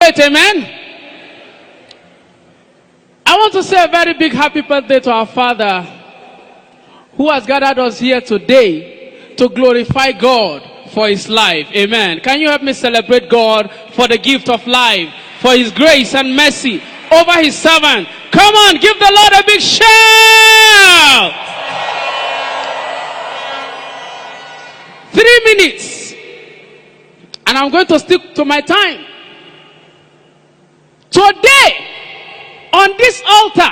celebrate, amen? I want to say a very big happy birthday to our Father who has gathered us here today to glorify God for his life. Amen. Can you help me celebrate God for the gift of life, for his grace and mercy over his servant? Come on, give the Lord a big shout. 3 minutes. And I'm going to stick to my time. Today, on this altar,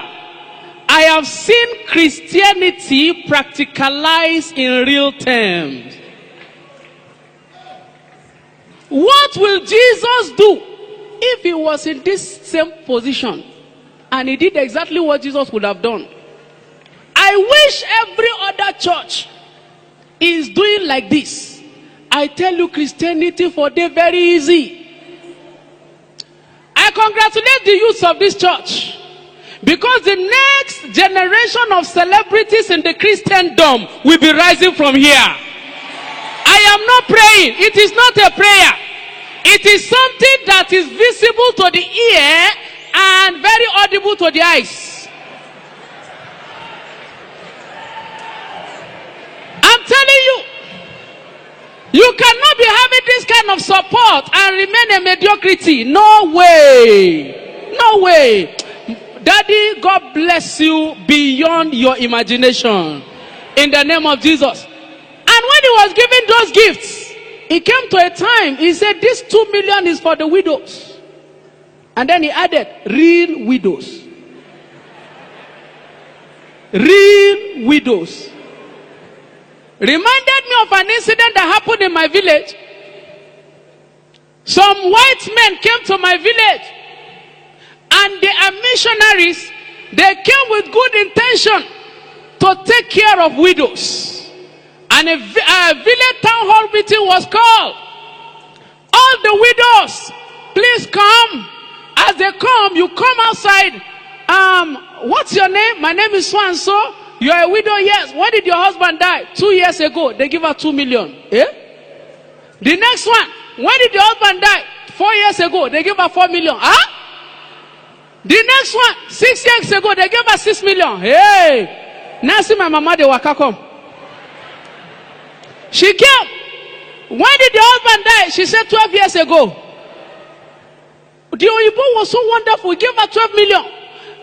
I have seen Christianity practicalized in real terms. What will Jesus do if he was in this same position and he did exactly what Jesus would have done? I wish every other church is doing like this. I tell you, Christianity for them very easy. I congratulate the youth of this church because the next generation of celebrities in the Christendom will be rising from here. I am not praying. It is not a prayer. It is something that is visible to the ear and very audible to the eyes. I'm telling you, you cannot be having this kind of support and remain a mediocrity. No way. No way. Daddy, God bless you beyond your imagination. In the name of Jesus. And when he was giving those gifts, he came to a time, he said, this 2 million is for the widows. And then he added, real widows. Real widows. Reminded me of an incident that happened in my village. Some white men came to my village. And they are missionaries. They came with good intention to take care of widows. And a village town hall meeting was called. All the widows, please come. As they come, you come outside. What's your name? My name is so-and-so. You are a widow? Yes. When did your husband die? 2 years ago. They give her 2 million. Eh? The next one. When did your husband die? 4 years ago. They give her 4 million. Huh? The next one. 6 years ago. They gave her 6 million. Hey. Now see my mama, they waka come. She came. When did the husband die? She said 12 years ago. The Oyibo was so wonderful. We gave her 12 million.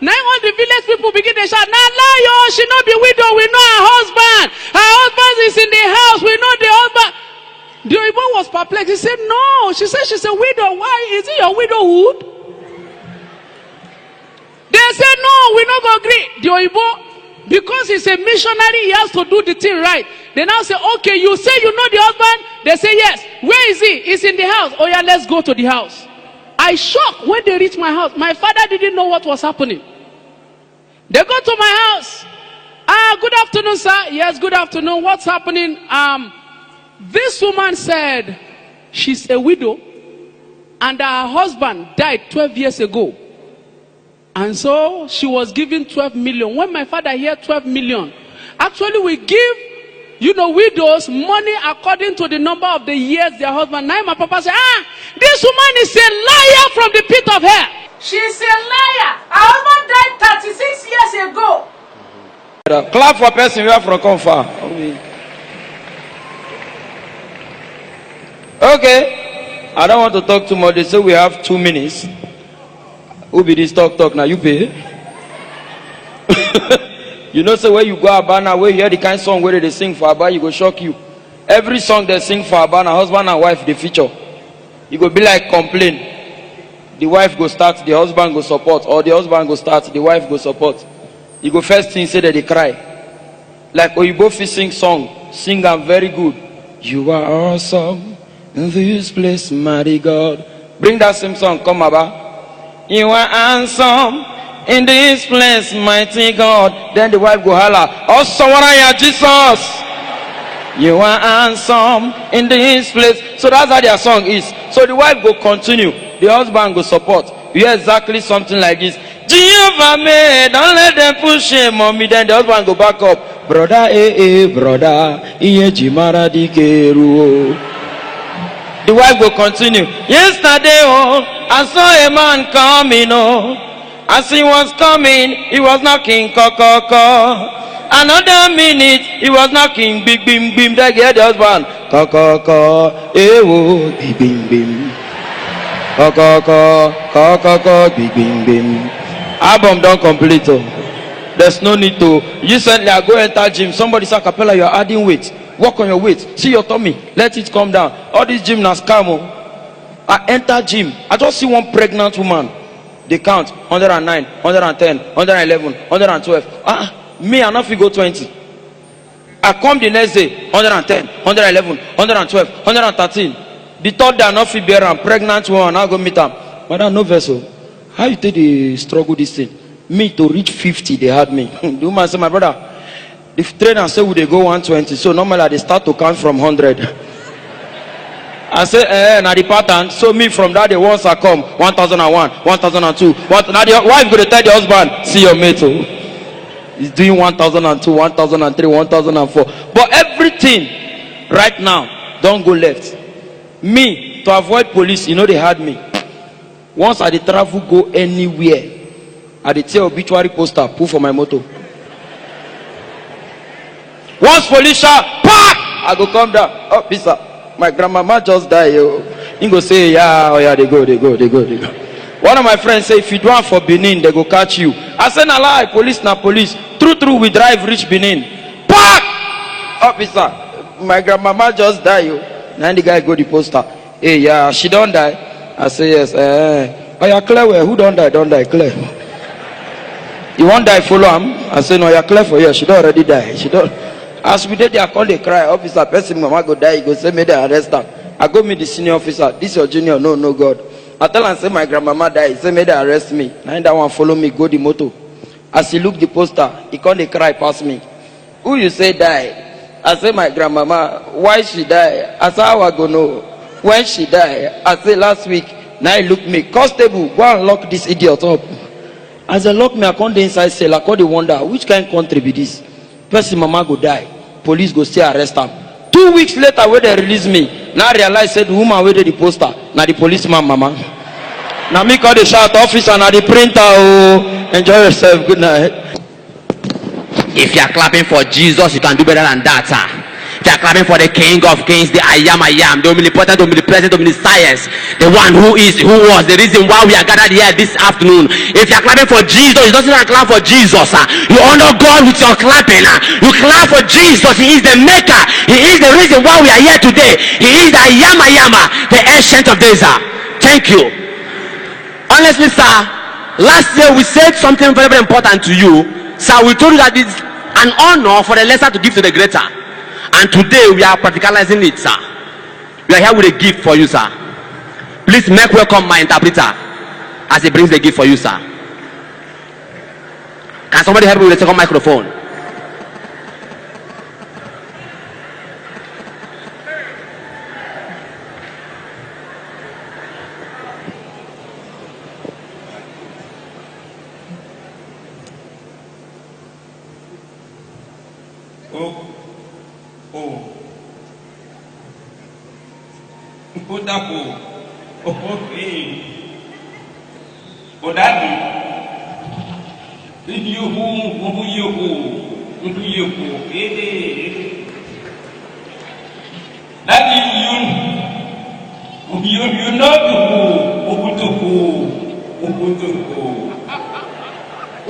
Now all the village people begin to shout, nah, lie, she not be widow. We know her husband. Her husband is in the house. We know the husband. The Oyibo was perplexed. He said, no. She said she's a widow. Why? Is it your widowhood? They said, no, we not going to agree. The Oyibo, because he's a missionary, he has to do the thing right. They now say, okay, you say you know the husband? They say, yes. Where is he? He's in the house. Oh yeah, let's go to the house. I shocked when they reached my house. My father didn't know what was happening. They go to my house. Good afternoon, sir. Yes, good afternoon. What's happening? This woman said she's a widow and her husband died 12 years ago. And so she was given 12 million. When my father heard 12 million, actually we give, widows money according to the number of the years their husband. Now my papa said, this woman is a liar from the pit of hell. She's a liar. Her husband died 36 years ago. Clap for person who are from Comfort. Okay. I don't want to talk too much. They say we have 2 minutes. Who be this talk now? You pay. You know, so where you go Abana, where you hear the kind of song where they sing for Abana, you go shock you. Every song they sing for Abana, husband and wife, they feature. You go be like complain. The wife go start, the husband go support, or the husband go start, the wife go support. You go first thing say that they cry. Like you both sing song, sing and very good. You are awesome in this place, mighty God. Bring that same song, come Abba. You are awesome in this place, mighty God. Then the wife go holla, awesome, what are you, Jesus? You are handsome in this place. So that's how their song is. So the wife go continue, the husband go support. You hear exactly something like this. Jehovah may, don't let them push him on me. Then the husband go back up. Brother, brother, the The wife will continue. Yesterday, oh, I saw a man coming, oh. As he was coming, he was knocking, ko. Another minute, he was knocking, big bim bim. They get the husband, ko, ewo, big bim bim. Ko, big bim bim. Album don't complete. Oh. There's no need to. Recently, I go enter gym. Somebody say, Capella, you are adding weight. Work on your weight. See your tummy. Let it come down. All these gymnasts come. Oh. I enter gym. I just see one pregnant woman. They count 109, 110, 111, 112. Me, I not go 20. I come the next day, 110, 111, 112, 113. The third day, I not feel better. I'm pregnant woman. I go meet them. But I no vessel. How you take the struggle this thing? Me to reach 50, they had me. The woman say, my brother, the trainer say would they go 120? So normally they start to count from 100. I say, now the pattern. So me from that day once I come 1001, 1002. Now the wife go to tell the husband, see your mate. Oh. He's doing 1002, 1003, 1004. But everything right now don't go left. Me to avoid police, you know they had me. Once I dey travel go anywhere, I dey tear obituary poster, put for my motor. Once police shout, park! I go come down. Oh, officer, my grandmama just died. He go say, yeah, oh yeah, they go. One of my friends say, if you do it for Benin, they go catch you. I say, na lie, police na police. True, we drive reach Benin. Park! Officer, my grandmama just died. Now the guy go the poster. Hey, yeah, she don't die. I say, yes. Oh, yeah, clear. Who don't die? Don't die, clear. You won't die, follow him. I say, no, you're clear for you. She don't already die. She don't. As we did, I call they cry. Officer, person, mama go die. He go say, me they arrest her. I go meet the senior officer. This your junior? No, God. I tell him, say, my grandmama died. He say, me they arrest me. Now that one follow me, go the motor. As he look the poster, he can't they cry past me. Who you say die? I say, my grandmama. Why she die? I say, how I go know? When she died, I say last week. Now he look me. Constable, go and lock this idiot up. As they lock me, I come the inside cell. I come the wonder, which kind of country be this? Person mama go die. Police go still arrest him. 2 weeks later, when they release me, now I realize said the woman where did the poster. Now the policeman mama. Now me call the shout officer. Now the printer. Oh, enjoy yourself. Good night. If you are clapping for Jesus, you can do better than that. If you are clapping for the King of Kings, the I am, the omnipotent, omnipresent, omniscience, the one who is, who was, the reason why we are gathered here this afternoon. If you are clapping for Jesus, you don't even clap for Jesus. You honor God with your clapping. You clap for Jesus. He is the maker. He is the reason why we are here today. He is the I am, the ancient of days. Thank you. Honestly, sir, last year we said something very, very important to you. Sir, we told you that it's an honor for the lesser to give to the greater. And today we are practicalizing it, sir. We are here with a gift for you, sir. Please make welcome my interpreter as he brings the gift for you, sir. Can somebody help me with the second microphone?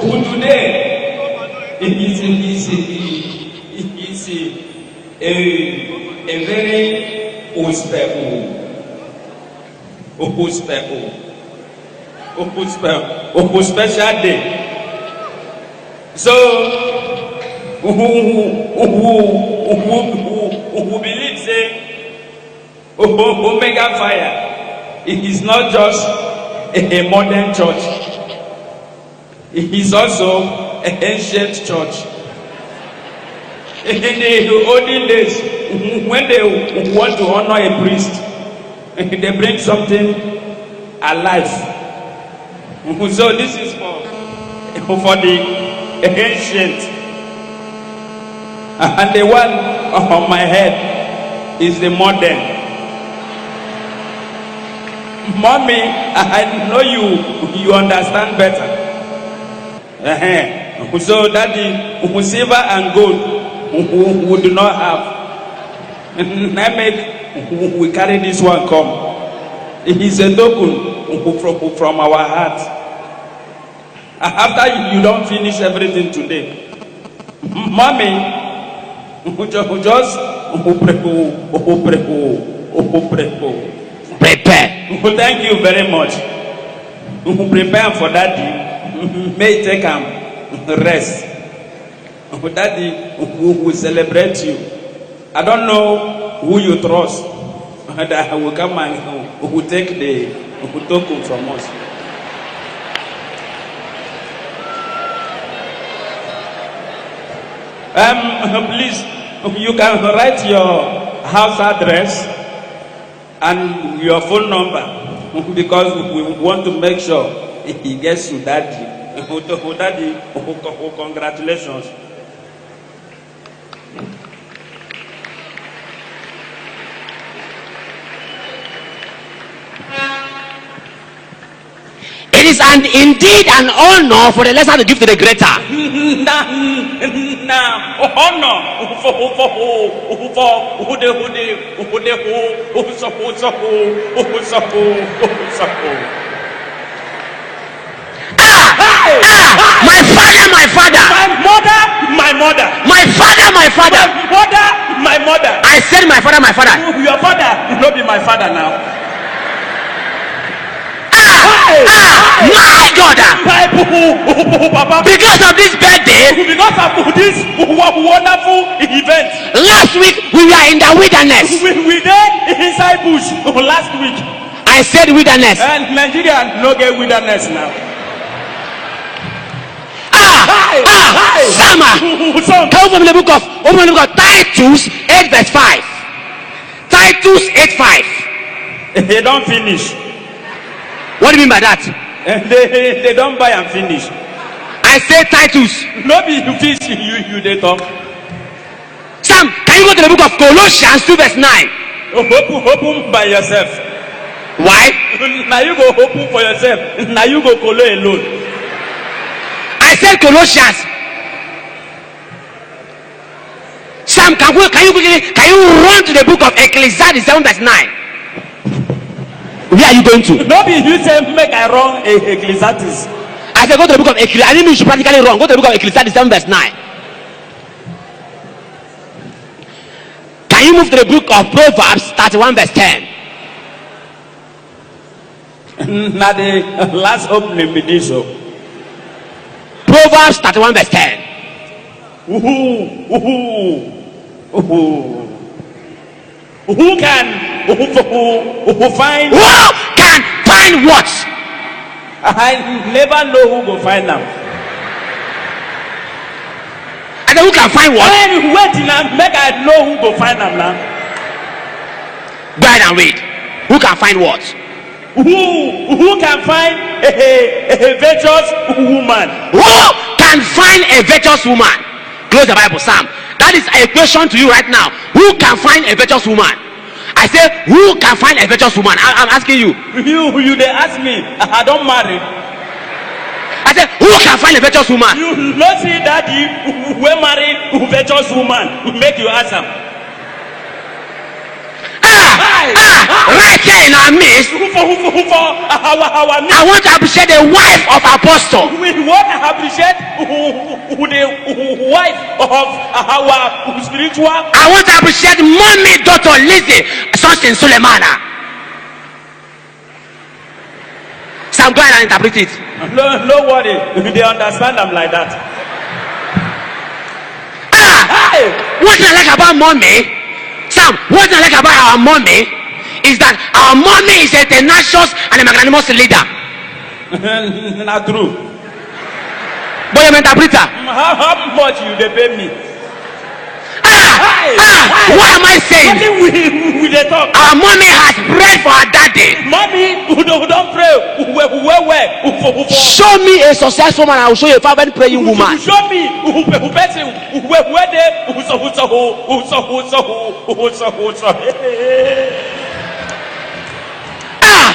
You know today it is a very special day. So who believe say Omega Fire, it is not just a modern church, it is also an ancient church. In the olden days, when they want to honor a priest, they bring something alive. So this is for the ancient, and the one on my head is the modern. Mommy, I know you understand better. So daddy, silver and gold we do not have. I make we carry this one come. It is a token from our heart. After you don't finish everything today, mommy, just Prepare. Thank you very much. Prepare for daddy. May take rest. Daddy will celebrate you. I don't know who you trust that will come and will take the token from us. Please, you can write your house address and your phone number because we want to make sure he gets to daddy. Daddy, congratulations. It is indeed an honor for the lesser to give to the greater. Honor my father. My mother. My father. My mother. I said my father. Your father will not be my father now. My God! Papa. Because of this birthday, Because of this wonderful event, last week we were in the wilderness. we there inside bush last week. I said wilderness. And Nigeria no get wilderness now. Sama. Come from the book of Titus 8 verse 5. Titus 8:5. They don't finish. What do you mean by that? They don't buy and finish. I said Titus. No be you fish you they talk. Sam, can you go to the book of Colossians 2 verse 9? Open by yourself. Why? Now you go open for yourself. Now you go colo alone. I said Colossians. Sam, can you run to the book of Ecclesiastes 7 verse 9? Where are you going to? No be you say make I run Ecclesiastes. I said go to the book of Ecclesiastes. I didn't mean you should practically run. Go to the book of Ecclesiastes 7 verse 9. Can you move to the book of Proverbs 31 verse 10? Now the last opening be this. Proverbs 31 verse 10. Who can find? Who can find what? I never know who go find them. And then who can find what? When wait now, make I know who go find them now. Go ahead and read. Who can find what? Who can find a virtuous woman? Who can find a virtuous woman? Close the Bible, Sam. That is a question to you right now. Who can find a virtuous woman? I say, who can find a virtuous woman? I'm asking you. You they ask me. I don't marry. I said, who can find a virtuous woman? You not see daddy we married virtuous woman. Make you ask them. Right here in our midst, I want to appreciate the wife of Apostle. We want to appreciate the wife of our spiritual. I want to appreciate mommy, Dr. Lizzie Sonsin Sulemana. So I'm going to interpret it. No worry, they understand them like that. What I like about mommy, Sam, what I like about our mommy is that our mommy is a tenacious and a magnanimous leader. Not true. But you're an interpreter. How much you they pay me? What am I saying? We they talk. Our mommy has prayed for her daddy. Mommy, who don't pray. Where? Show me a successful man, I will show you a fervent praying woman. Show me who person where they who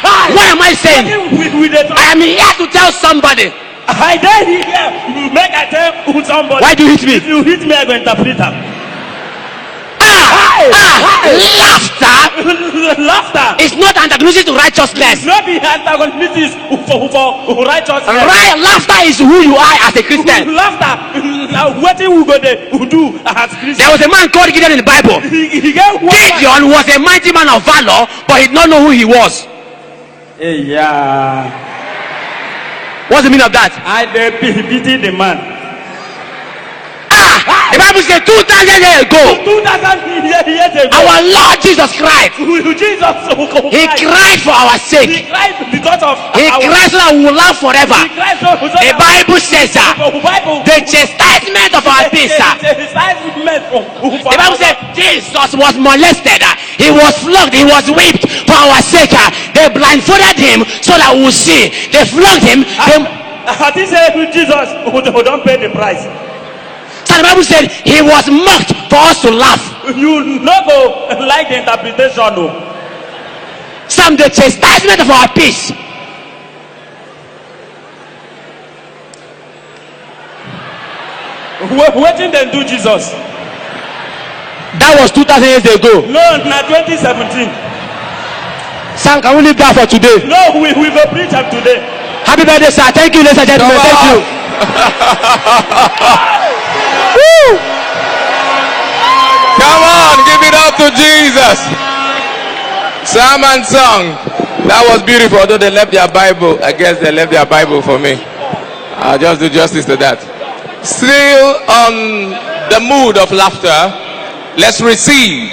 What am I saying? I am here to tell somebody. I dare here. Make I tell somebody. Why do you hit me? If you hit me, I go interpret am. Laughter is not antagonistic to righteousness. not the antagonistic for righteousness. Right, laughter is who you are as a Christian. Laughter, what we go there do as Christians. There was a man called Gideon in the Bible. He get one. Gideon was a mighty man of valor, but he did not know who he was. Hey, yeah. What's the meaning of that? I pity the man. The Bible says 2,000 years ago, 2,000 years ago, our Lord Jesus Christ, Jesus, he cried for our He sake. cried because of He our. cried so that we will laugh forever. He cried so The Bible says the chastisement of our peace. The Bible said Jesus was molested, he was flogged, he was whipped for our sake. They blindfolded him so that we will see. They flogged him. I think say Jesus who don't pay the price. So the Bible said he was mocked for us to laugh. You no go like the interpretation, no. Some the chastisement of our peace. Wetin dem do Jesus? That was 2,000 years ago. No, na 2017. Sam, can we leave that for today? No, we go preach am today. Happy birthday, sir. Thank you, ladies and gentlemen. Thank you. Woo! Come on, give it up to Jesus. Psalm and song. That was beautiful. Although they left their Bible, I guess they left their Bible for me. I'll just do justice to that. Still on the mood of laughter, let's receive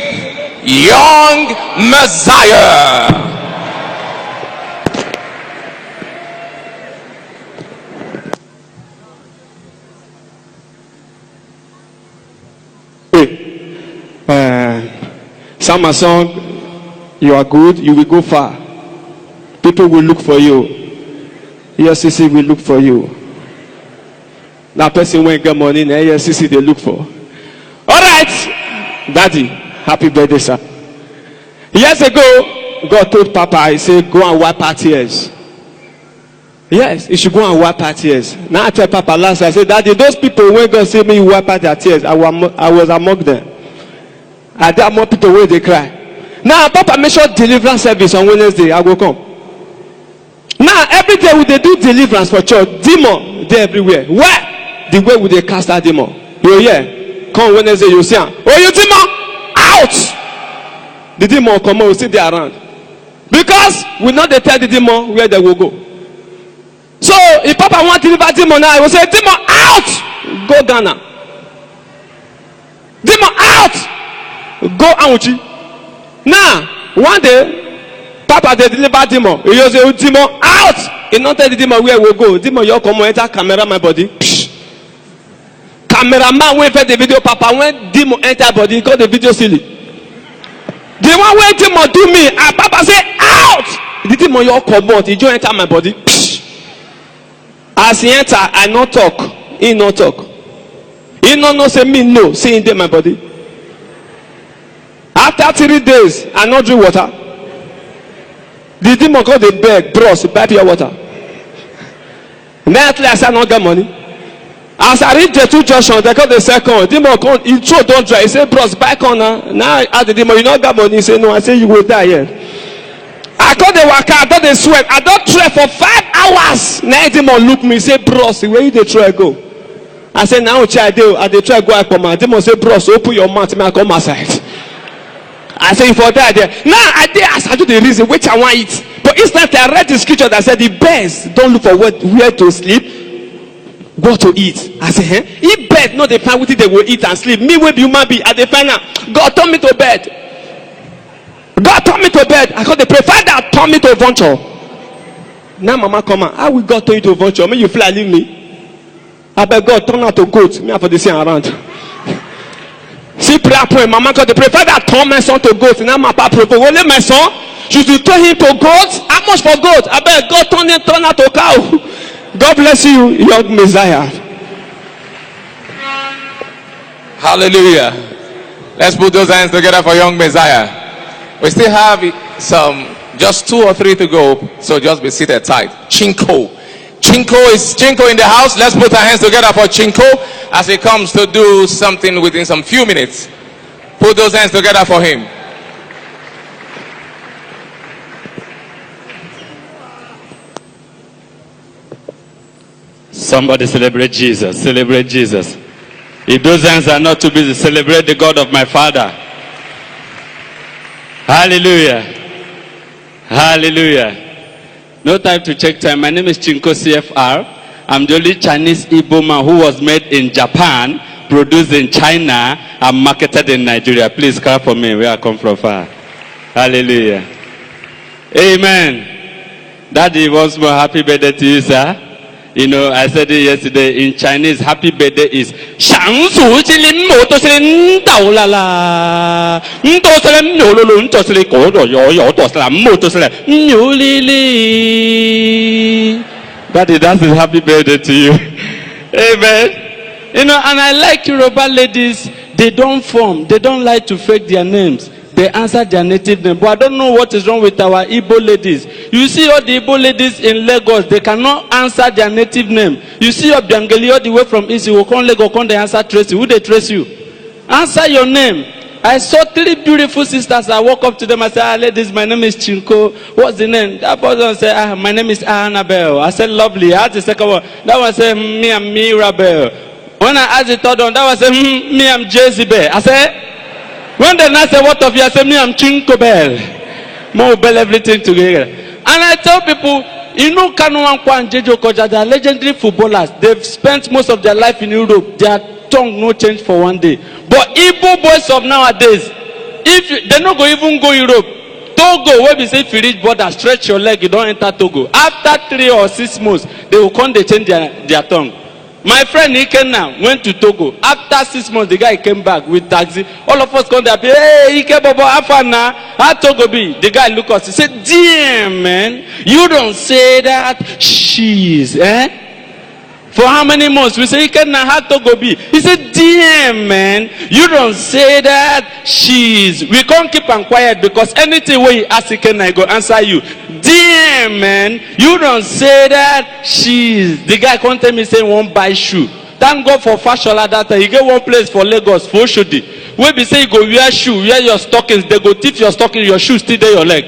Young Messiah. Sam and song, you are good, you will go far. People will look for you. ESCC will look for you. That person won't get money in ESCC they look for. Alright, Daddy, happy birthday, sir. Years ago, God told Papa, he said, go and wipe our tears. Yes, you should go and wipe our tears. Now I tell Papa last, I said, Daddy, those people when God said me wipe out their tears, I was among them. I there more people where they cry. Now Papa make sure deliverance service on Wednesday. I will come. Now every day we they do deliverance for church. Demon they everywhere. Where? The way we they cast that demon. You hear? Come Wednesday you see. Oh you demon out. The demon come on, we sit there around. Because we not they tell the demon where they will go. So if Papa want to deliver demon now, he will say demon out. Go Ghana. Demon out. Go Auchi. Now, one day, Papa they deliver demon. He just say, demon out. He not tell the demon where we go. Demon, you come enter camera my body. Psh. Cameraman wait for the video. Papa when demon enter body, he got the video silly. The one where demon do me, and Papa say out. The demon you come out, he just enter my body. Psh. As he enter, I not talk. He not talk. He no say me no. See in there my body. After 3 days, I not drink water. The demon called the beg, bros, buy pure water. Next I said, I not get money. As I reach the 2 junctions, they call the second. Demon come, he throw don't dry. He say, bros, buy corner. Now I ask the demon, you not get money. He say, no. I say, you will die here. I call the worker, I don't the sweat. I don't try for 5 hours. Now the demon look me, say, bros, where you dey try go? I say, now child, I dey try go up. My demon say, bros, open your mouth, may I come outside. I say for that there. Now I did ask I do the reason which I want it. But instantly I read the scripture that said the birds don't look for where to sleep, what to eat. I say, if birds know they find what they will eat and sleep, me will be human being at the final. God turn me to bed. God turn me to bed. I call the prefer that turn me to vulture. Now mama come on. How will God turn you to vulture? Me you fly leave me. I beg God turn out to goat. Me for the same around. See prayer point, mama God, they prefer that turn my son to goat. Now my papa prefer only my son. Should you turn him to goat? How much for goat? I beg God turn out to cow. God bless you, young Messiah. Hallelujah. Let's put those hands together for young Messiah. We still have some Just 2 or 3 to go, so just be seated tight. Chinko. Chinko in the house. Let's put our hands together for Chinko as he comes to do something within some few minutes. Put those hands together for him. Somebody celebrate Jesus. Celebrate Jesus. If those hands are not too busy, celebrate the God of my father. Hallelujah. Hallelujah. No time to check time. My name is Chinko CFR. I'm the only Chinese Igbo man who was made in Japan, produced in China, and marketed in Nigeria. Please clap for me where I come from far. Hallelujah. Amen. Daddy, once more, happy birthday to you, sir. You know, I said it yesterday in Chinese, happy birthday is Shang Su Jilin Moto Silin Dao La La Nto Silin Nolo Nto Silin Kodo Yo Yo To Silin Moto Silin Nuli Li. Daddy, that's a happy birthday to you. Amen. You know, and I like Yoruba ladies, they don't form, they don't like to fake their names. They answer their native name. But I don't know what is wrong with our Igbo ladies. You see all the Igbo ladies in Lagos, they cannot answer their native name. You see your Biangeli all the way from East, you will come Lagos, come they answer Tracy. Who they trace you? Answer your name. I saw 3 beautiful sisters. I walk up to them. I said, ladies, my name is Chinko. What's the name? That person said, my name is Annabelle. I said, lovely. I asked the second one. That one said, me, I'm Mirabelle. When I asked the third one, that one said, me, I'm Jezebel. I said, when the nurse said, what of you? I said, me, I'm Chinko Bell. More bell, everything together. And I tell people, you know, Kanu Wankwa and Jejo Koja, they are legendary footballers. They've spent most of their life in Europe. Their tongue no change for one day. But Igbo boys of nowadays, if they not go even go Europe, Togo, where we say if you reach border, stretch your leg, you don't enter Togo. After 3 or 6 months, they will come, they change their tongue. My friend Ikenna went to Togo. After 6 months, the guy came back with taxi. All of us come there, hey, Ike Bobo, Afana, how Togo be? The guy look us, he said, damn, man, you don't say that. She's, For how many months? We say, Ikenna, how Togo be? He said, damn, man, you don't say that. She's. We can't keep on quiet because anything where you ask Ikenna, I go answer you. Damn, man, you don't say that. She's. The guy can't tell me say won't buy shoe. Thank God for fashion like that. You get one place for Lagos, for Oshodi. Where we say you go wear shoe, wear your stockings, they go tip your stocking, your shoes still there your leg.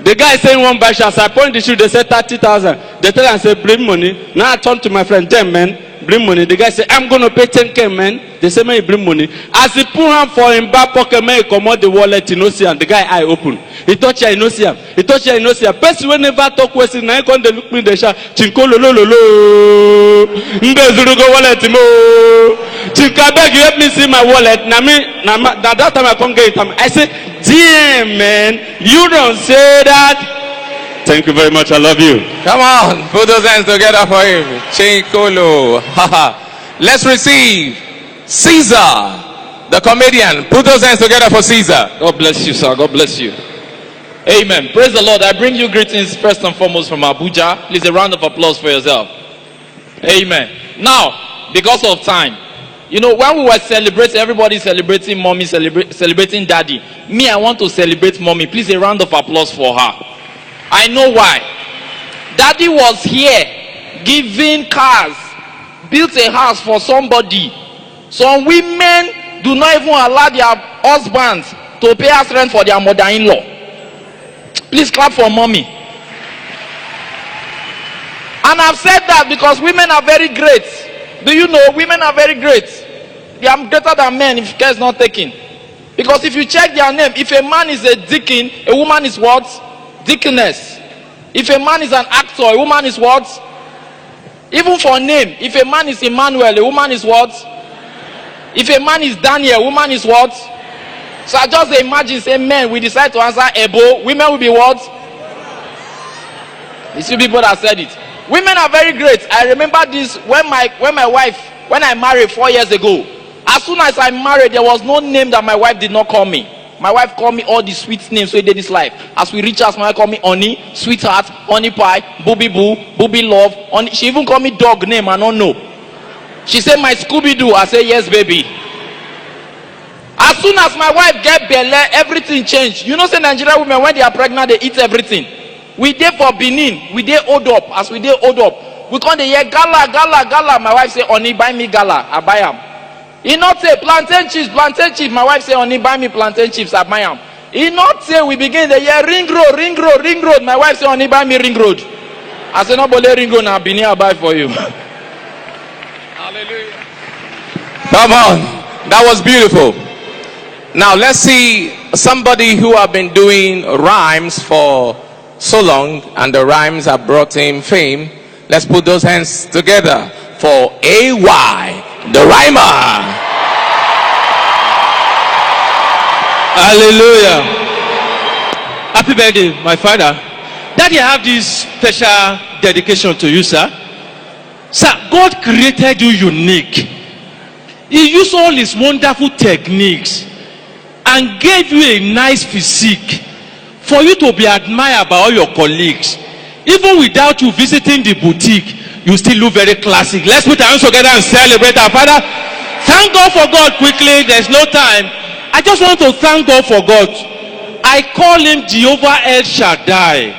The guy saying one buy shoe, as I point the shoe, they say 30,000. They tell and say bring money. Now I turn to my friend, damn, man, bring money. The guy say, I'm going to pay 10K, man. They say, man, bring money. As he put hand for him back pocket, man, he come out the wallet, you know, see him. The guy eye open. He touch here, you know, see him. He touch here, you know, see him. Person will never talk with him. Now he come, they look me in the shout, Chinko, lo, lo, lo, lo. Mbe go wallet, mo. Chinka, beg you help me see my wallet. Now that time I come get it. I say, damn, man, you don't say that. Thank you very much. I love you. Come on, put those hands together for him. Chinkolo. Let's receive Caesar, the comedian. Put those hands together for Caesar. God bless you, sir. God bless you. Amen. Praise the Lord. I bring you greetings first and foremost from Abuja. Please, a round of applause for yourself. Amen. Now, because of time, you know, when we were celebrating, everybody celebrating mommy, celebrating daddy. Me, I want to celebrate mommy. Please, a round of applause for her. I know why. Daddy was here giving cars, built a house for somebody. Some women do not even allow their husbands to pay us rent for their mother-in-law. Please clap for mommy. And I've said that because women are very great. Do you know women are very great? They are greater than men if care is not taken. Because if you check their name, if a man is a deacon, a woman is what? Deaconess. If a man is an actor, a woman is what? Even for name, if a man is Emmanuel, a woman is what? If a man is Daniel, a woman is what? So I just imagine, say men, we decide to answer Ebo, women will be what? It's you people that said it. Women are very great. I remember this when I married 4 years ago. As soon as I married, there was no name that my wife did not call me. My wife called me all the sweet names so he did this life. As we reach us, my wife called me Honey, Sweetheart, Honey Pie, Booby Boo, Booby Love. Honey. She even called me dog name, I don't know. She said, my Scooby-Doo. I said, yes, baby. As As soon as my wife get belle, everything change. You know, say Nigerian women, when they are pregnant, they eat everything. We dey for Benin, we dey hold up. As we dey hold up, we come dey hear gala, gala, gala. My wife say, "Oni, buy me gala." I buy am. He not say plantain chips, plantain chips. My wife say, "Oni, buy me plantain chips." I buy am. He not say we begin the year ring road, ring road, ring road. My wife say, "Oni, buy me ring road." I say, "No, bole ring road now. Benin, I buy for you." Hallelujah. Come on. That was beautiful. Now let's see somebody who have been doing rhymes for so long and the rhymes have brought him fame. Let's put those hands together for AY, the rhymer. Hallelujah. Happy birthday, my father. Daddy, I have this special dedication to you, sir. Sir, God created you unique. He used all his wonderful techniques and gave you a nice physique for you to be admired by all your colleagues. Even without you visiting the boutique, you still look very classic. Let's put our hands together and celebrate our father. Thank God for God quickly. There's no time. I just want to thank God for God. I call him Jehovah El Shaddai.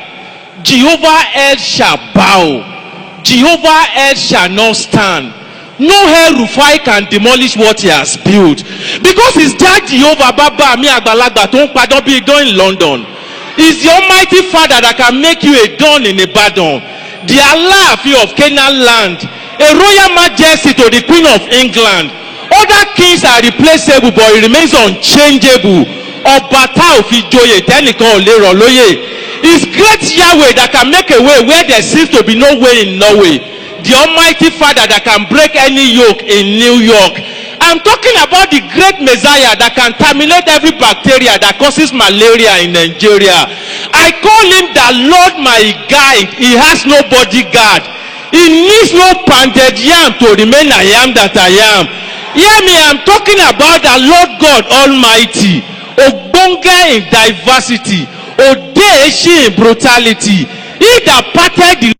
Jehovah El Shabbao. Jehovah El shall not stand. No hair Rufai can demolish what he has built. Because it's that Jehovah Baba Mi Agbalagba tó ń padà bí idán in London. It's the Almighty Father that can make you a dawn in Ibadan. The Aláàfin of Canaan land. A royal majesty to the Queen of England. Other kings are replaceable but he remains unchangeable. Ọba tá ò fi joyè tẹ́nìkan ò lè rọ̀ lóyè. It's great Yahweh that can make a way where there seems to be no way in Norway. The Almighty Father that can break any yoke in New York. I'm talking about the great Messiah that can terminate every bacteria that causes malaria in Nigeria. I call him the Lord my guide. He has no bodyguard. He needs no pounded yam to remain I am that I am. Hear me, I'm talking about the Lord God Almighty. Ogbonge in diversity. Odeeshi in brutality. He that parted the